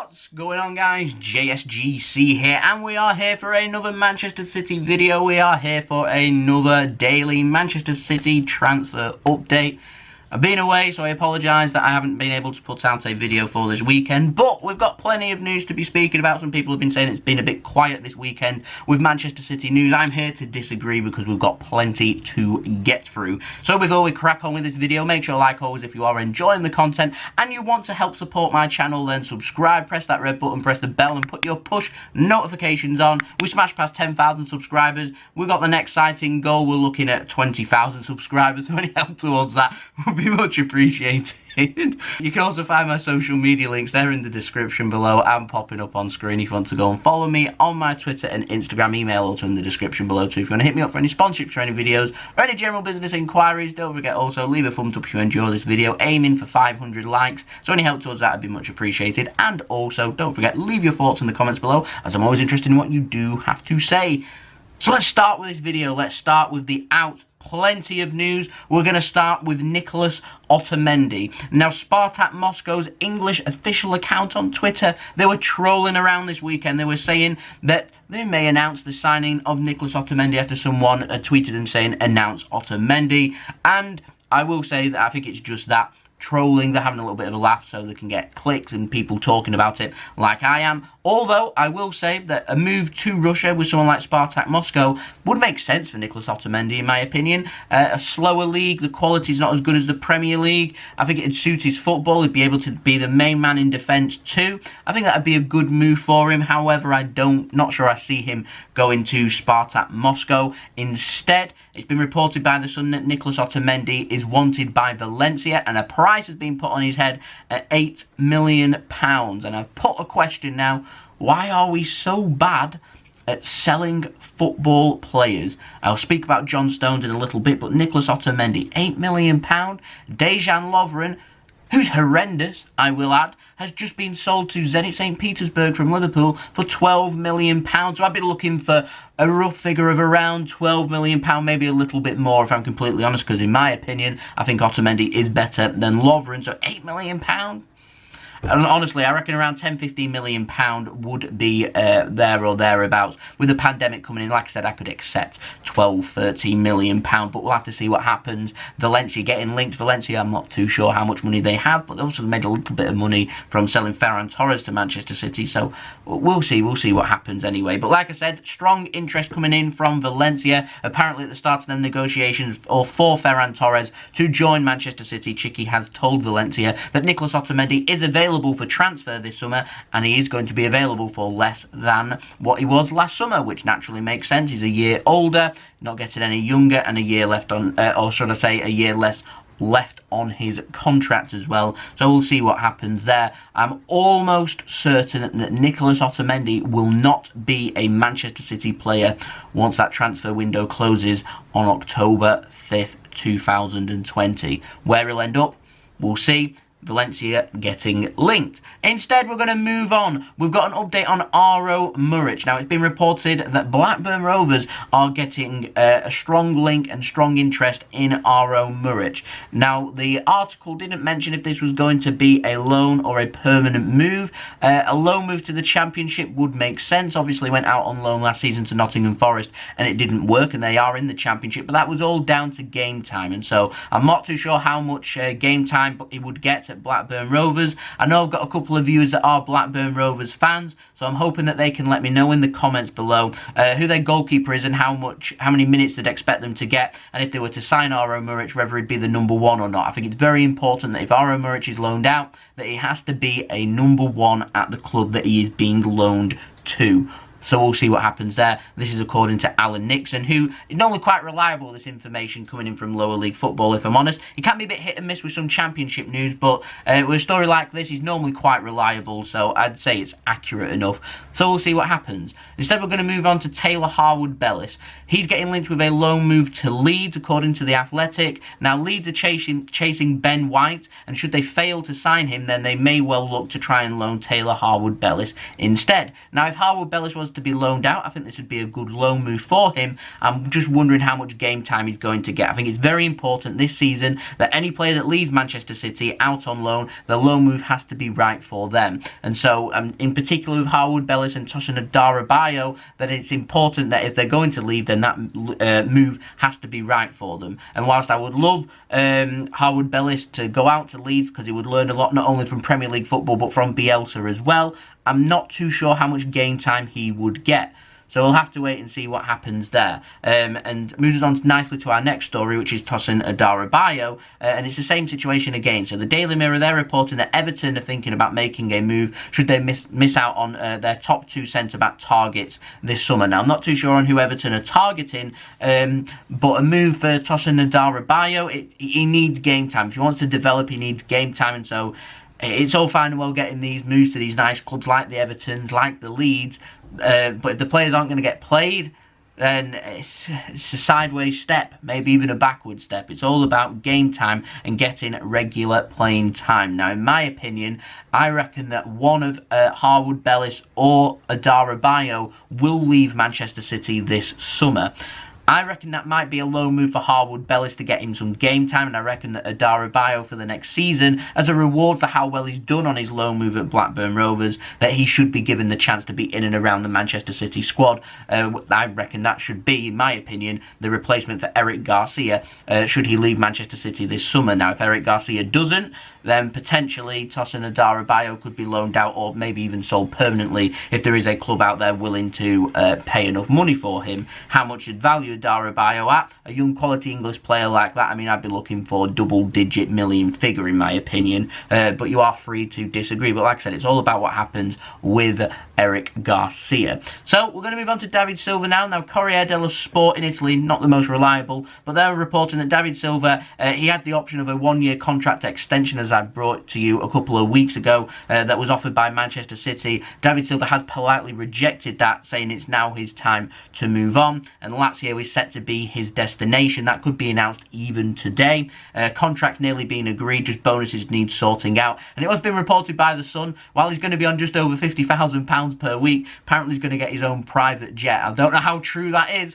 What's going on, guys? JSGC here, and we are here for another Manchester City video. We are here for another daily Manchester City transfer update. I've been away, so I apologise that I haven't been able to put out a video for this weekend, but we've got plenty of news to be speaking about. Some people have been saying it's been a bit quiet this weekend with Manchester City news. I'm here to disagree because we've got plenty to get through. So before we crack on with this video, make sure, like always, if you are enjoying the content and you want to help support my channel, then subscribe, press that red button, press the bell and put your push notifications on. We smashed past 10,000 subscribers. We've got the next exciting goal. We're looking at 20,000 subscribers, so any help towards that would be much appreciated. You can also find my social media links there in the description below and popping up on screen if you want to go and follow me on my Twitter and Instagram. Email also in the description below too if you want to hit me up for any sponsorships or any videos or any general business inquiries. Don't forget also leave a thumbs up if you enjoy this video, aiming for 500 likes, so any help towards that would be much appreciated. And also don't forget, leave your thoughts in the comments below, as I'm always interested in what you do have to say. So let's start with this video. Let's start with the plenty of news. We're going to start with Nicolas Otamendi. Now, Spartak Moscow's English official account on Twitter, they were trolling around this weekend. They were saying that they may announce the signing of Nicolas Otamendi after someone tweeted them saying, announce Otamendi. And I will say that I think it's just that. Trolling, they're having a little bit of a laugh so they can get clicks and people talking about it like I am. Although I will say that a move to Russia with someone like Spartak Moscow would make sense for Nicolas Otamendi, in my opinion. A slower league, the quality's not as good as the Premier League. I think it'd suit his football. He'd be able to be the main man in defence too. I think that'd be a good move for him. However, not sure I see him going to Spartak Moscow. Instead, it's been reported by The Sun that Nicolas Otamendi is wanted by Valencia, and a price has been put on his head at £8 million. And I've put a question now: why are we so bad at selling football players? I'll speak about John Stones in a little bit, but Nicolas Otamendi, £8 million. Dejan Lovren, who's horrendous, I will add, has just been sold to Zenit St. Petersburg from Liverpool for £12 million. So I'd be looking for a rough figure of around £12 million, maybe a little bit more if I'm completely honest, because in my opinion, I think Otamendi is better than Lovren. So £8 million. And honestly, I reckon around £10–15 million would be there or thereabouts. With the pandemic coming in, like I said, I could accept £12–13 million, but we'll have to see what happens. Valencia getting linked. Valencia, I'm not too sure how much money they have, but they also made a little bit of money from selling Ferran Torres to Manchester City, so we'll see what happens anyway. But like I said, strong interest coming in from Valencia. Apparently at the start of them negotiations for Ferran Torres to join Manchester City, Chiqui has told Valencia that Nicolas Otamendi is available for transfer this summer, and he is going to be available for less than what he was last summer, which naturally makes sense. He's a year older, not getting any younger, and a year left on, or should I say, a year less left on his contract as well. So we'll see what happens there. I'm almost certain that Nicolas Otamendi will not be a Manchester City player once that transfer window closes on October 5th, 2020. Where he'll end up, we'll see. Valencia getting linked. Instead, we're going to move on. We've got an update on Aro Muric. Now, it's been reported that Blackburn Rovers are getting a strong link and strong interest in Aro Muric. Now, the article didn't mention if this was going to be a loan or a permanent move. A loan move to the Championship would make sense. Obviously, went out on loan last season to Nottingham Forest and it didn't work, and they are in the Championship, but that was all down to game time, and so I'm not too sure how much game time he would get at Blackburn Rovers. I know I've got a couple of viewers that are Blackburn Rovers fans, so I'm hoping that they can let me know in the comments below who their goalkeeper is and how many minutes they'd expect them to get, and if they were to sign Aro Muric, whether he'd be the number one or not. I think it's very important that if Aro Muric is loaned out, that he has to be a number one at the club that he is being loaned to. So we'll see what happens there. This is according to Alan Nixon, who is normally quite reliable, this information coming in from lower league football, if I'm honest. He can be a bit hit and miss with some Championship news, but with a story like this, he's normally quite reliable, so I'd say it's accurate enough. So we'll see what happens. Instead, we're going to move on to Taylor Harwood-Bellis. He's getting linked with a loan move to Leeds, according to The Athletic. Now, Leeds are chasing Ben White, and should they fail to sign him, then they may well look to try and loan Taylor Harwood-Bellis instead. Now, if Harwood-Bellis was was to be loaned out, I think this would be a good loan move for him. I'm just wondering how much game time he's going to get. I think it's very important this season that any player that leaves Manchester City out on loan, the loan move has to be right for them. And so, in particular with Harwood-Bellis and Tosin Adarabioyo, that it's important that if they're going to leave, then that move has to be right for them. And whilst I would love Harwood-Bellis to go out to Leeds, because he would learn a lot not only from Premier League football but from Bielsa as well, I'm not too sure how much game time he would get. So we'll have to wait and see what happens there. And moves on nicely to our next story, which is Tosin Adarabioyo. And it's the same situation again. So the Daily Mirror, they're reporting that Everton are thinking about making a move should they miss out on their top 2 centre-back targets this summer. Now, I'm not too sure on who Everton are targeting, but a move for Tosin Adarabioyo, he needs game time. If he wants to develop, he needs game time. And so it's all fine and well getting these moves to these nice clubs like the Evertons, like the Leeds, but if the players aren't going to get played, then it's a sideways step, maybe even a backward step. It's all about game time and getting regular playing time. Now, in my opinion, I reckon that one of Harwood-Bellis or Adarabioyo will leave Manchester City this summer. I reckon that might be a loan move for Harwood-Bellis to get him some game time, and I reckon that Adarabioyo for the next season, as a reward for how well he's done on his loan move at Blackburn Rovers, that he should be given the chance to be in and around the Manchester City squad. I reckon that should be, in my opinion, the replacement for Eric Garcia, should he leave Manchester City this summer. Now, if Eric Garcia doesn't, then potentially Tosin Adarabioyo could be loaned out or maybe even sold permanently if there is a club out there willing to pay enough money for him. How much you'd value Adarabioyo at? A young quality English player like that, I mean, I'd be looking for a double-digit million figure in my opinion, but you are free to disagree. But like I said, it's all about what happens with Eric Garcia. So we're going to move on to David Silva now. Now, Corriere dello Sport in Italy, not the most reliable, but they're reporting that David Silva, he had the option of a 1-year contract extension, as I brought to you a couple of weeks ago, that was offered by Manchester City. David Silva has politely rejected that, saying it's now his time to move on, and Lazio is set to be his destination. That could be announced even today. Contract's nearly been agreed, just bonuses need sorting out. And it has been reported by The Sun, while he's going to be on just over £50,000 per week, apparently he's going to get his own private jet. I don't know how true that is,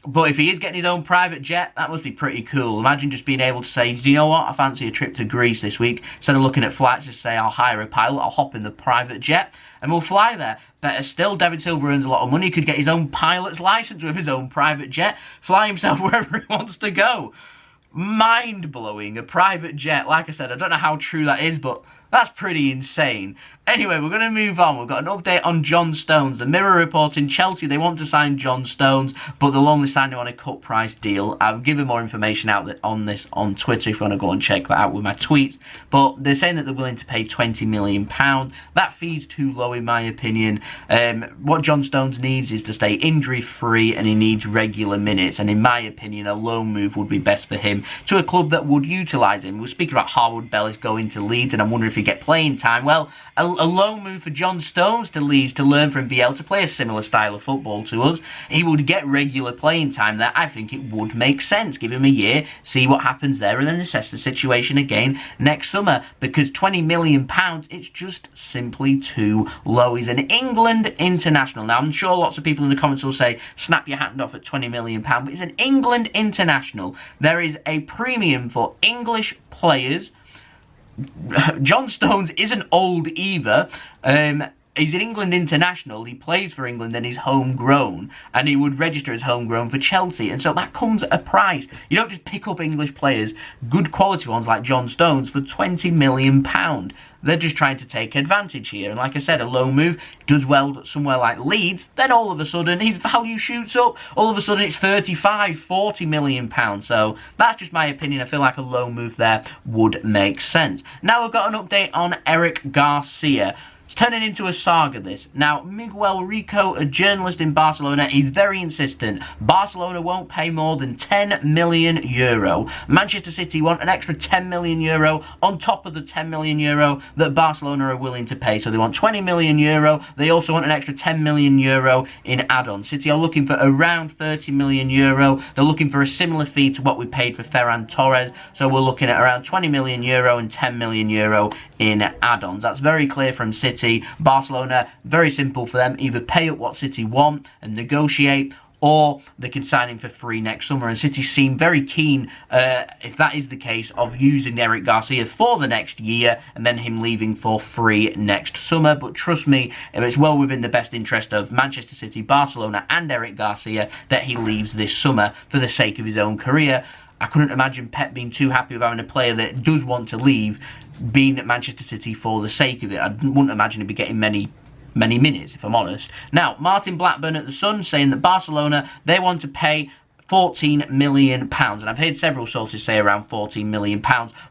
but if he is getting his own private jet, that must be pretty cool. Imagine just being able to say, do you know what, I fancy a trip to Greece this week. Instead of looking at flights, just say, I'll hire a pilot, I'll hop in the private jet, and we'll fly there. Better still, David Silva earns a lot of money. He could get his own pilot's license with his own private jet, fly himself wherever he wants to go. Mind-blowing, a private jet. Like I said, I don't know how true that is, but that's pretty insane. Anyway, we're going to move on. We've got an update on John Stones. The Mirror reporting Chelsea, they want to sign John Stones, but they'll only sign him on a cut price deal. I've given more information out on this on Twitter if you want to go and check that out with my tweets. But they're saying that they're willing to pay £20 million. That fee's too low in my opinion. What John Stones needs is to stay injury-free, and he needs regular minutes. And in my opinion, a loan move would be best for him to a club that would utilise him. We're speaking about Harwood-Bellis going to Leeds, and I'm wondering if he'd get playing time. Well, a loan move for John Stones to Leeds to learn from Bielsa to play a similar style of football to us. He would get regular playing time there. I think it would make sense. Give him a year, see what happens there, and then assess the situation again next summer. Because £20 million, it's just simply too low. He's an England international. Now, I'm sure lots of people in the comments will say, snap your hand off at £20 million, but he's an England international. There is a premium for English players. John Stones isn't old either. He's an England international. He plays for England and he's homegrown, and he would register as homegrown for Chelsea, and so that comes at a price. You don't just pick up English players, good quality ones like John Stones, for £20 million. They're just trying to take advantage here. And like I said, a loan move does well somewhere like Leeds, then all of a sudden his value shoots up. All of a sudden it's 35, 40 million pounds. So that's just my opinion. I feel like a loan move there would make sense. Now we've got an update on Eric Garcia. It's turning into a saga, this. Now, Miguel Rico, a journalist in Barcelona, he's very insistent. Barcelona won't pay more than €10 million. Manchester City want an extra €10 million on top of the €10 million that Barcelona are willing to pay. So they want €20 million. They also want an extra €10 million in add-ons. City are looking for around €30 million. They're looking for a similar fee to what we paid for Ferran Torres. So we're looking at around €20 million and €10 million in add-ons. That's very clear from City. Barcelona, very simple for them. Either pay up what City want and negotiate, or they can sign him for free next summer. And City seem very keen, if that is the case, of using Eric Garcia for the next year and then him leaving for free next summer. But trust me, it's well within the best interest of Manchester City, Barcelona and Eric Garcia that he leaves this summer for the sake of his own career. I couldn't imagine Pep being too happy with having a player that does want to leave being at Manchester City for the sake of it. I wouldn't imagine he'd be getting many minutes, if I'm honest. Now, Martin Blackburn at the Sun saying that Barcelona, they want to pay £14 million, and I've heard several sources say around £14 million,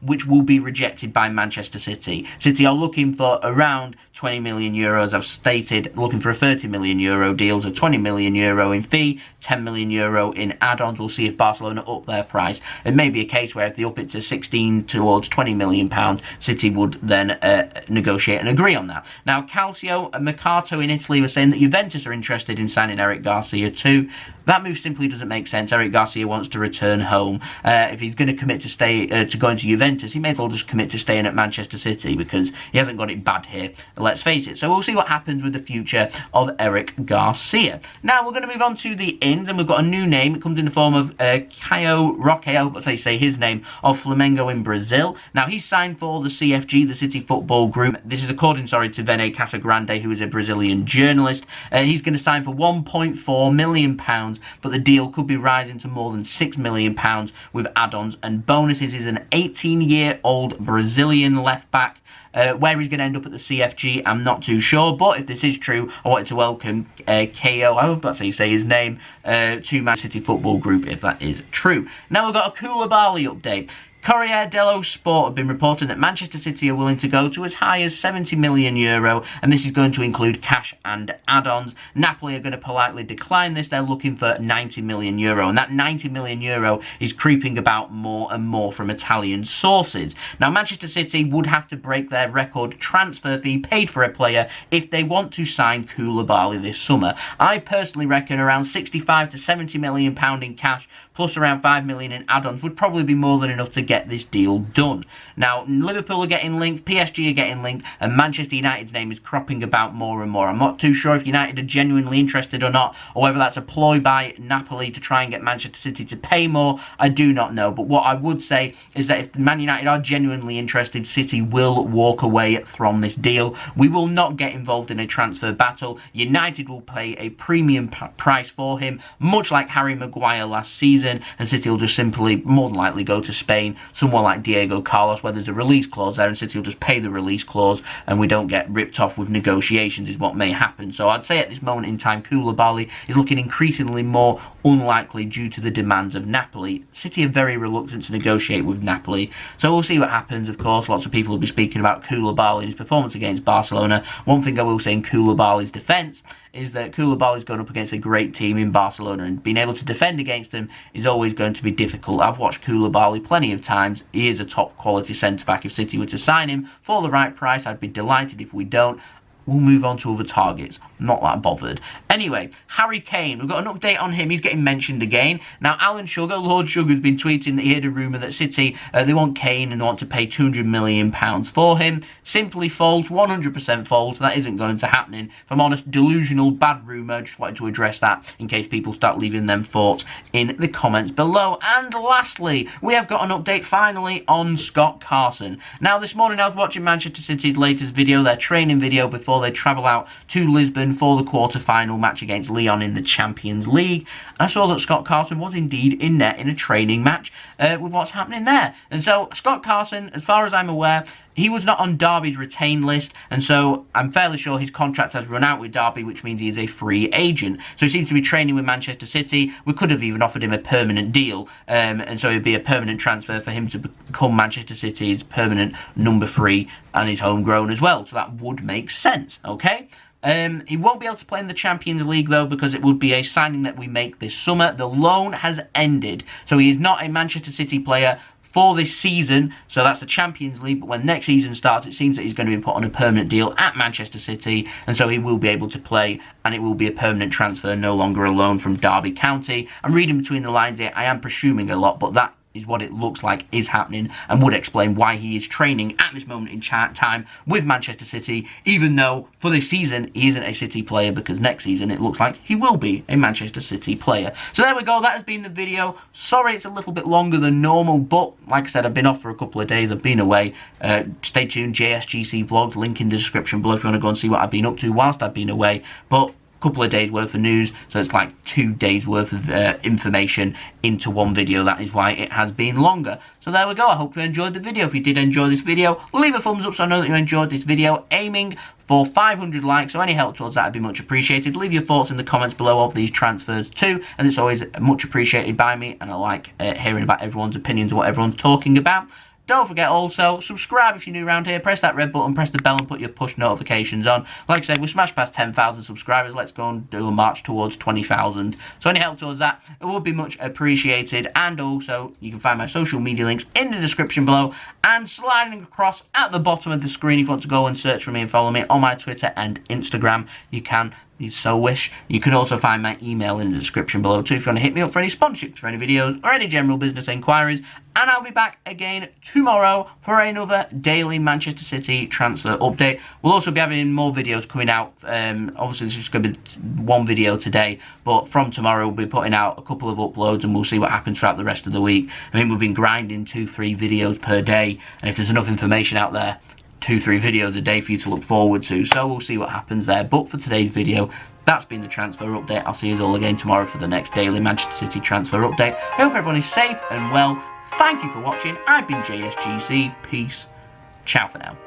which will be rejected by Manchester City. City are looking for around €20 million, I've stated, looking for a €30 million deal, so €20 million in fee, €10 million in add-ons. We'll see if Barcelona up their price. It may be a case where if they up it to 16 towards £20 million, City would then negotiate and agree on that. Now, Calcio and Mercato in Italy were saying that Juventus are interested in signing Eric Garcia too. That move simply doesn't make sense. Eric Garcia wants to return home. If he's going to commit to stay to going to Juventus, he may as well just commit to staying at Manchester City because he hasn't got it bad here, let's face it. So we'll see what happens with the future of Eric Garcia. Now we're going to move on to the ins, and we've got a new name. It comes in the form of Caio Roque, I hope that's how you say his name, of Flamengo in Brazil. Now he's signed for the CFG, the City Football Group. This is according, to Vene Casagrande, who is a Brazilian journalist. He's going to sign for £1.4 million, but the deal could be rising to more than £6 million with add-ons and bonuses. He's an 18-year-old Brazilian left-back. Where he's going to end up at the CFG, I'm not too sure, but if this is true, I wanted to welcome Caio, I hope that's how you say his name, to Man City Football Group, if that is true. Now we've got a Koulibaly update. Corriere dello Sport have been reporting that Manchester City are willing to go to as high as €70 million, and this is going to include cash and add-ons. Napoli are going to politely decline this. They're looking for €90 million, and that €90 million is creeping about more and more from Italian sources. Now, Manchester City would have to break their record transfer fee paid for a player if they want to sign Koulibaly this summer. I personally reckon around £65 to £70 million in cash, plus around €5 million in add-ons would probably be more than enough to get this deal done. Now, Liverpool are getting linked, PSG are getting linked, and Manchester United's name is cropping about more and more. I'm not too sure if United are genuinely interested or not, or whether that's a ploy by Napoli to try and get Manchester City to pay more. I do not know, but what I would say is that if Man United are genuinely interested, City will walk away from this deal. We will not get involved in a transfer battle. United will pay a premium price for him, much like Harry Maguire last season, and City will just simply, more than likely, go to Spain, someone like Diego Carlos, where there's a release clause there, and City will just pay the release clause, and we don't get ripped off with negotiations, is what may happen. So I'd say at this moment in time, Koulibaly is looking increasingly more unlikely due to the demands of Napoli. City are very reluctant to negotiate with Napoli, so we'll see what happens. Of course, lots of people will be speaking about Koulibaly and his performance against Barcelona. One thing I will say in Koulibaly's defence is that Koulibaly's going up against a great team in Barcelona, and being able to defend against them is always going to be difficult. I've watched Koulibaly plenty of times. He is a top quality centre-back. If City were to sign him for the right price, I'd be delighted. If we don't, we'll move on to other targets. Not that bothered. Anyway, Harry Kane, we've got an update on him. He's getting mentioned again. Now, Alan Sugar, Lord Sugar's been tweeting that he heard a rumour that City, they want Kane and they want to pay £200 million for him. Simply false, 100% false. That isn't going to happen. If I'm honest, delusional, bad rumour. Just wanted to address that in case people start leaving them thoughts in the comments below. And lastly, we have got an update finally on Scott Carson. Now, this morning I was watching Manchester City's latest video, their training video, before they travel out to Lisbon for the quarter-final match against Lyon in the Champions League. And I saw that Scott Carson was indeed in net in a training match with what's happening there. And so Scott Carson, as far as I'm aware, he was not on Derby's retained list, and so I'm fairly sure his contract has run out with Derby, which means he is a free agent. So he seems to be training with Manchester City. We could have even offered him a permanent deal, and so it would be a permanent transfer for him to become Manchester City's permanent number 3, and he's homegrown as well, so that would make sense, okay? He won't be able to play in the Champions League, though, because it would be a signing that we make this summer. The loan has ended, so he is not a Manchester City player for this season, so that's the Champions League. But when next season starts, it seems that he's going to be put on a permanent deal at Manchester City, and so he will be able to play, and it will be a permanent transfer, no longer a loan from Derby County. I'm reading between the lines here. I am presuming a lot, but that is what it looks like is happening, and would explain why he is training at this moment in time with Manchester City, even though for this season he isn't a City player, because next season it looks like he will be a Manchester City player. So there we go, that has been the video. Sorry it's a little bit longer than normal, but like I said, I've been off for a couple of days, I've been away. Stay tuned, JSGC vlogs, link in the description below if you want to go and see what I've been up to whilst I've been away. But couple of days worth of news, so it's like 2 days worth of information into one video. That is why it has been longer. So there we go, I hope you enjoyed the video. If you did enjoy this video, leave a thumbs up so I know that you enjoyed this video. Aiming for 500 likes, so any help towards that would be much appreciated. Leave your thoughts in the comments below of these transfers too, and it's always much appreciated by me, and I like hearing about everyone's opinions and what everyone's talking about. Don't forget also, subscribe if you're new around here, press that red button, press the bell and put your push notifications on. Like I said, we smashed past 10,000 subscribers, let's go and do a march towards 20,000. So any help towards that, it would be much appreciated. And also, you can find my social media links in the description below, and sliding across at the bottom of the screen if you want to go and search for me and follow me on my Twitter and Instagram. You can, if you so wish. You can also find my email in the description below too if you want to hit me up for any sponsorships, for any videos, or any general business inquiries. And I'll be back again tomorrow for another daily Manchester City transfer update. We'll also be having more videos coming out. Obviously, this is going to be one video today, but from tomorrow we'll be putting out a couple of uploads, and we'll see what happens throughout the rest of the week. I mean, we've been grinding 2-3 videos per day, and if there's enough information out there, 2-3 videos a day for you to look forward to. So we'll see what happens there. But for today's video, that's been the transfer update. I'll see you all again tomorrow for the next daily Manchester City transfer update. I hope everyone is safe and well. Thank you for watching. I've been JSGC. Peace. Ciao for now.